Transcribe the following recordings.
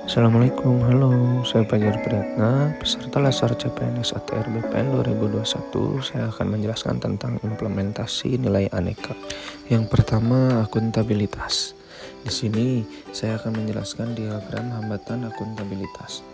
Assalamualaikum, halo, saya Fajar Priyatna, peserta Laser CPNS ATR BPN 2021. Saya akan menjelaskan tentang implementasi nilai aneka. Yang pertama, akuntabilitas. Di sini saya akan menjelaskan diagram hambatan akuntabilitas.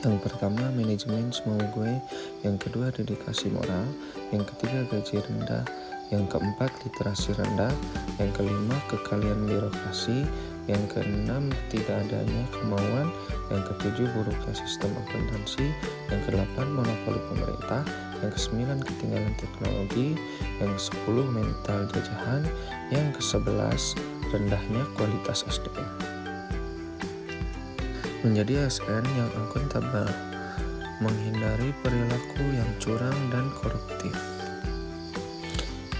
Yang pertama, manajemen semau gue. Yang kedua, dedikasi moral. Yang ketiga, gaji rendah. Yang keempat, literasi rendah. Yang kelima, kekalian birokrasi. Yang keenam, tidak adanya kemauan. Yang ketujuh, buruknya sistem akuntansi. Yang kedelapan, monopoli pemerintah. Yang kesembilan, ketinggalan teknologi. Yang kesepuluh, mental jajahan. Yang kesebelas, rendahnya kualitas SDM. Menjadi ASN yang akuntabel, menghindari perilaku yang curang dan koruptif.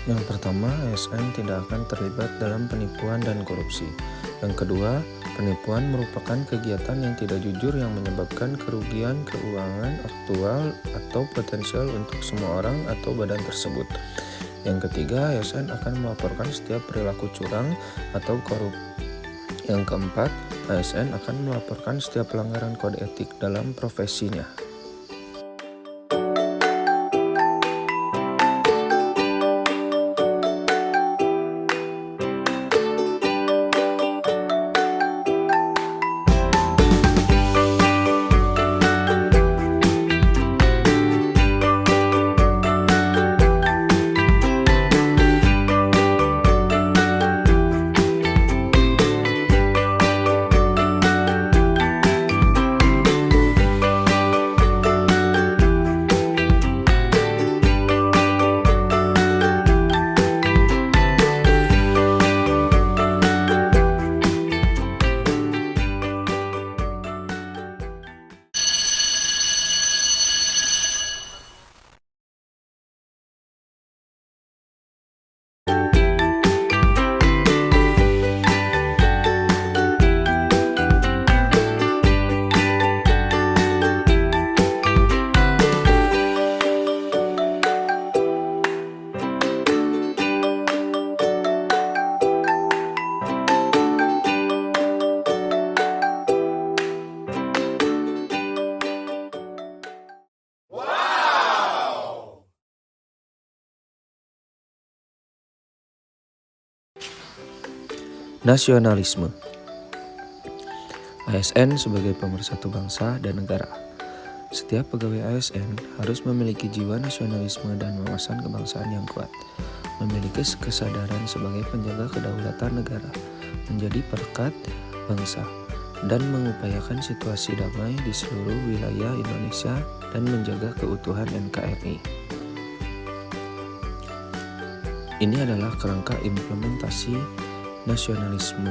Yang pertama, ASN tidak akan terlibat dalam penipuan dan korupsi. Yang kedua, penipuan merupakan kegiatan yang tidak jujur yang menyebabkan kerugian keuangan aktual atau potensial untuk semua orang atau badan tersebut. Yang ketiga, ASN akan melaporkan setiap perilaku curang atau korup. Yang keempat, ASN akan melaporkan setiap pelanggaran kode etik dalam profesinya. Nasionalisme. ASN sebagai pemersatu bangsa dan negara. Setiap pegawai ASN harus memiliki jiwa nasionalisme dan wawasan kebangsaan yang kuat, memiliki kesadaran sebagai penjaga kedaulatan negara, menjadi perekat bangsa, dan mengupayakan situasi damai di seluruh wilayah Indonesia dan menjaga keutuhan NKRI. Ini adalah kerangka implementasi nasionalisme.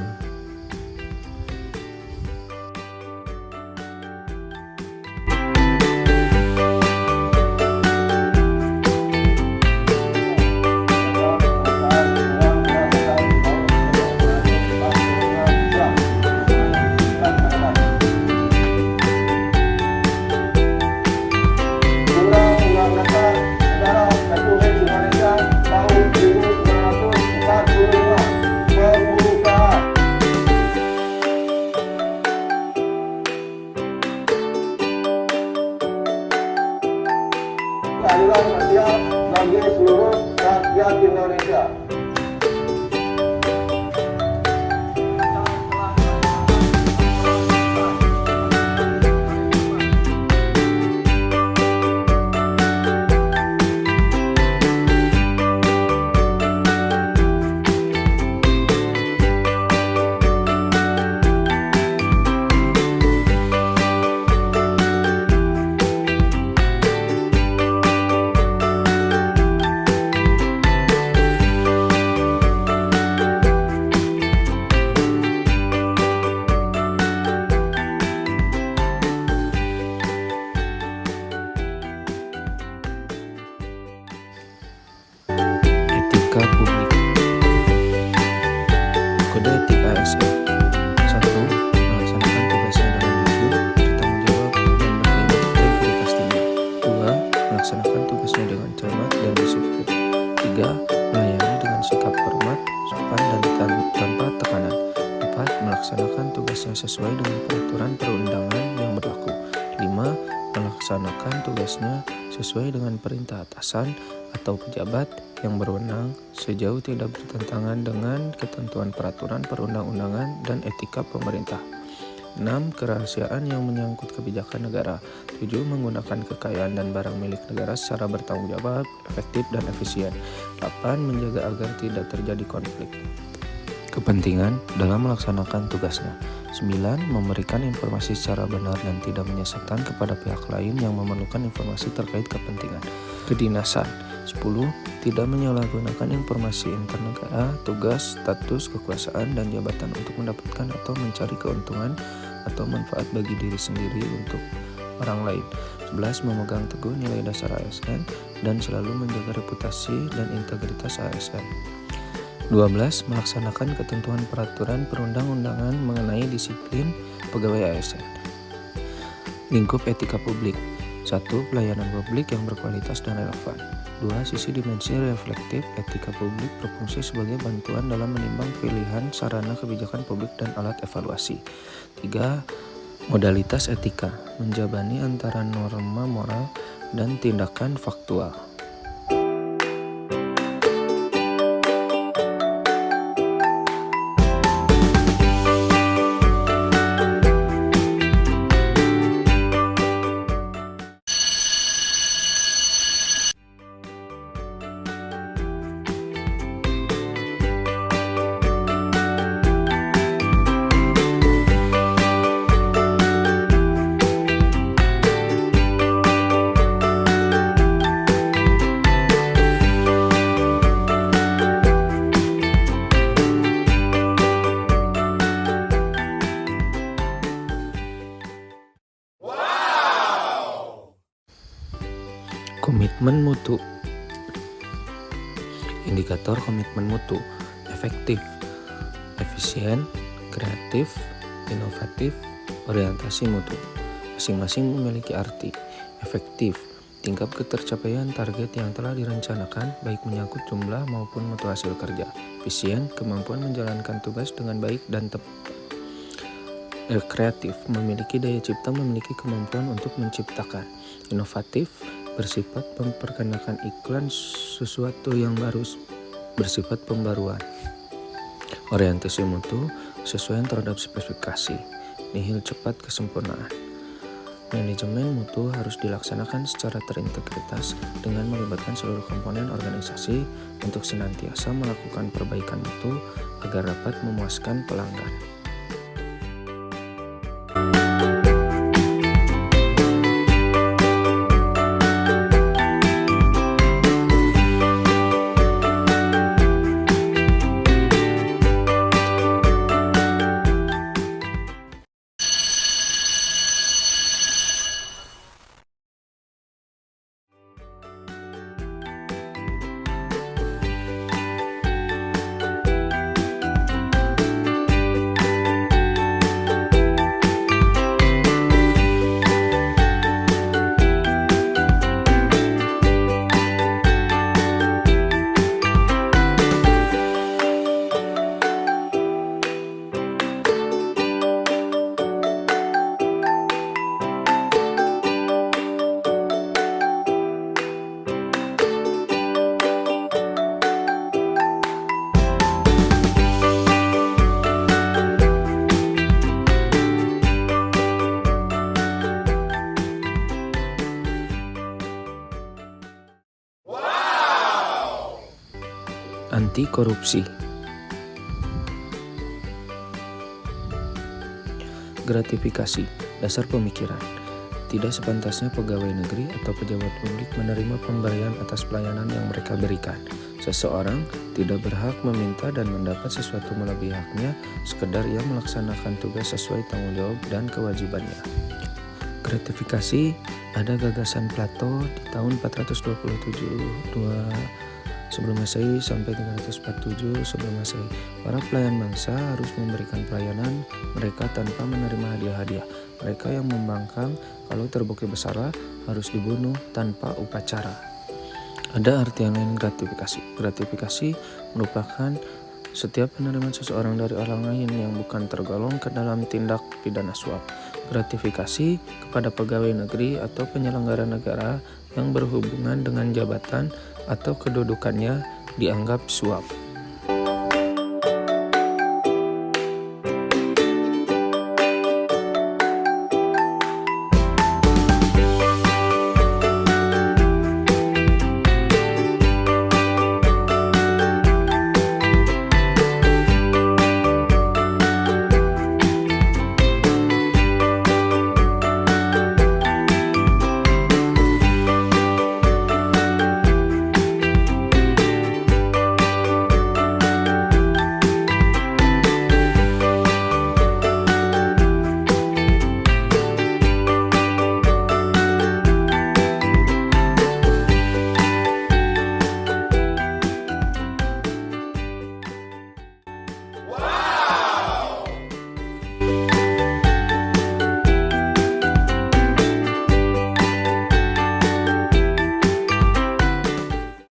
Keadilan sosial bagi seluruh rakyat Indonesia. sesuai dengan peraturan perundangan yang berlaku. 5. Melaksanakan tugasnya sesuai dengan perintah atasan atau pejabat yang berwenang sejauh tidak bertentangan dengan ketentuan peraturan perundang-undangan dan etika pemerintah. 6. Kerahasiaan yang menyangkut kebijakan negara. 7. Menggunakan kekayaan dan barang milik negara secara bertanggung jawab, efektif, dan efisien. 8. Menjaga agar tidak terjadi konflik kepentingan dalam melaksanakan tugasnya. 9. Memberikan informasi secara benar dan tidak menyesatkan kepada pihak lain yang memerlukan informasi terkait kepentingan kedinasan. 10. Tidak menyalahgunakan informasi internegara, tugas, status, kekuasaan, dan jabatan untuk mendapatkan atau mencari keuntungan atau manfaat bagi diri sendiri untuk orang lain. 11. Memegang teguh nilai dasar ASN dan selalu menjaga reputasi dan integritas ASN. 12. Melaksanakan ketentuan peraturan perundang-undangan mengenai disiplin pegawai ASN. Lingkup etika publik. 1. Pelayanan publik yang berkualitas dan relevan. 2. Sisi dimensi reflektif etika publik berfungsi sebagai bantuan dalam menimbang pilihan sarana kebijakan publik dan alat evaluasi. 3. Modalitas etika menjabani antara norma moral dan tindakan faktual. Komitmen mutu. Indikator komitmen mutu: efektif, efisien, kreatif, inovatif, orientasi mutu. Masing-masing memiliki arti. Efektif, tingkat ketercapaian target yang telah direncanakan baik menyangkut jumlah maupun mutu hasil kerja. Efisien, kemampuan menjalankan tugas dengan baik dan tepat. Kreatif, memiliki daya cipta, memiliki kemampuan untuk menciptakan. Inovatif, bersifat memperkenalkan iklan sesuatu yang baru, bersifat pembaruan. Orientasi mutu, sesuai terhadap spesifikasi. Nihil cepat kesempurnaan. Manajemen mutu harus dilaksanakan secara terintegritas dengan melibatkan seluruh komponen organisasi untuk senantiasa melakukan perbaikan mutu agar dapat memuaskan pelanggan. Anti korupsi. Gratifikasi, dasar pemikiran. Tidak sepantasnya pegawai negeri atau pejabat publik menerima pemberian atas pelayanan yang mereka berikan. Seseorang tidak berhak meminta dan mendapat sesuatu melebihi haknya sekedar ia melaksanakan tugas sesuai tanggung jawab dan kewajibannya. Gratifikasi ada gagasan Plato di tahun 427 sebelum Masehi sampai 347 sebelum Masehi. Para pelayan bangsa harus memberikan pelayanan mereka tanpa menerima hadiah-hadiah. Mereka yang membangkang kalau terbukti bersalah harus dibunuh tanpa upacara. Ada artian lain gratifikasi. Gratifikasi merupakan Setiap penerimaan seseorang dari orang lain yang bukan tergolong ke dalam tindak pidana suap. Gratifikasi kepada pegawai negeri atau penyelenggara negara yang berhubungan dengan jabatan atau kedudukannya dianggap suap.